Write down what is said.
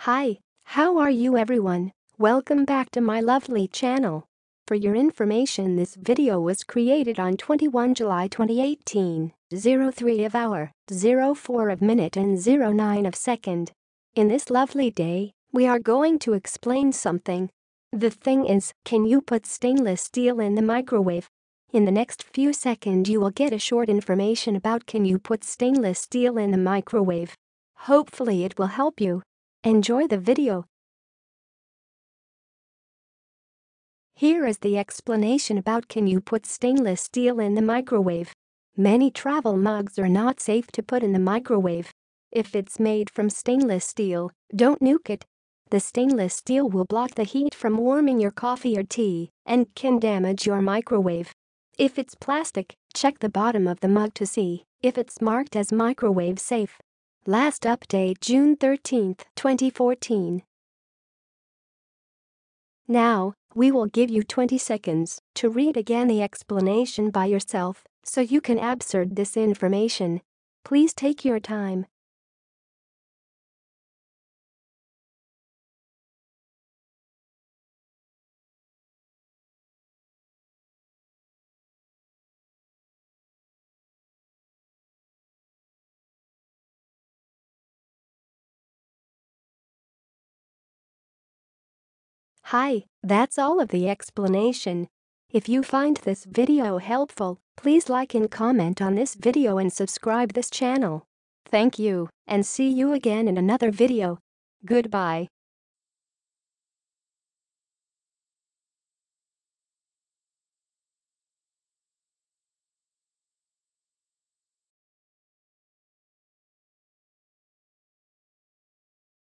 Hi, how are you everyone? Welcome back to my lovely channel. For your information, this video was created on 21 July 2018, 03 of hour, 04 of minute and 09 of second. In this lovely day, we are going to explain something. The thing is, can you put stainless steel in the microwave? In the next few seconds you will get a short information about can you put stainless steel in the microwave. Hopefully it will help you. Enjoy the video. Here is the explanation about can you put stainless steel in the microwave. Many travel mugs are not safe to put in the microwave. If it's made from stainless steel, don't nuke it. The stainless steel will block the heat from warming your coffee or tea and can damage your microwave. If it's plastic, check the bottom of the mug to see if it's marked as microwave safe. Last update June 13, 2014. Now, we will give you 20 seconds to read again the explanation by yourself so you can absorb this information. Please take your time. Hi, that's all of the explanation. If you find this video helpful, please like and comment on this video and subscribe this channel. Thank you, and see you again in another video. Goodbye.